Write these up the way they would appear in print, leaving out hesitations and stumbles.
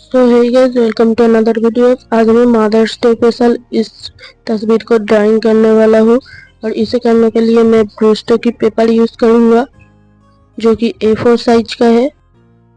So hey guys, welcome to another video. आज मैं mother's day special इस तस्वीर को ड्राइंग करने वाला हूँ और इसे करने के लिए मैं ब्रustro की पेपर यूज करूँगा जो कि A4 साइज का है।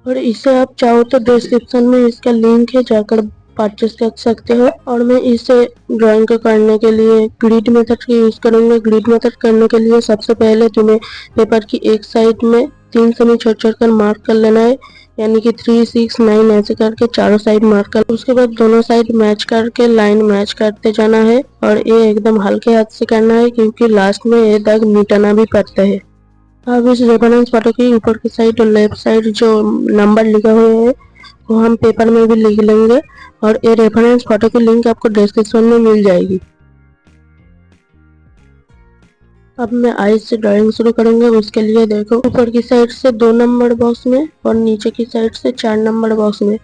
और इसे आप चाहो तो डिस्क्रिप्शन में इसका लिंक है, जाकर परचेस कर सकते हो। और मैं इसे ड्राइंग को करने के लिए ग्रिड मेथड का यूज करूँगा। ग्रिड मेथड करने के लिए सबसे पहले तुम्हें पेपर की एक साइड में 3 सेमी छोड़ छोड़ कर मार्क कर लेना है, यानी कि 3, 6, 9 ऐसे करके चारों साइड मार्क कर। उसके बाद दोनों साइड मैच करके लाइन मैच करते जाना है और ये एकदम हल्के हाथ से करना है क्योंकि लास्ट में ये दाग मिटाना भी पड़ता है। अब इस रेफरेंस फोटो की ऊपर की साइड और लेफ्ट साइड जो नंबर लिखा हुआ है वो हम पेपर में भी लिख लेंगे और ये रेफरेंस फोटो की लिंक आपको डिस्क्रिप्शन में मिल जाएगी। अब मैं आइज से ड्राइंग शुरू करूंगा। उसके लिए देखो, ऊपर की साइड से 2 नंबर बॉक्स में और नीचे की साइड से 4 नंबर बॉक्स में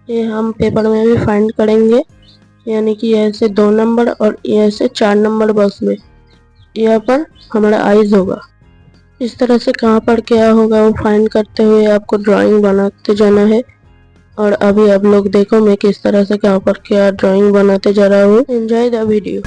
ये हम पेपर में भी फाइंड करेंगे, यानी कि ऐसे 2 नंबर और ऐसे 4 नंबर बॉक्स में यहाँ पर हमारा आइज होगा। इस तरह से कहाँ पर क्या होगा वो फाइंड करते हुए आपको ड्राइंग बनाते जाना है। और अभी आप लोग देखो मैं किस तरह से कहाँ पर क्या ड्राइंग बनाते जा रहा हूँ। Enjoy the video.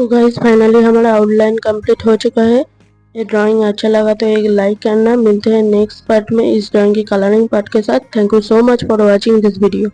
तो गाइस फाइनली हमारा आउटलाइन कंप्लीट हो चुका है। ये ड्राइंग अच्छा लगा तो एक लाइक करना। मिलते हैं नेक्स्ट पार्ट में इस ड्राइंग की कलरिंग पार्ट के साथ। Thank you so much for watching this video.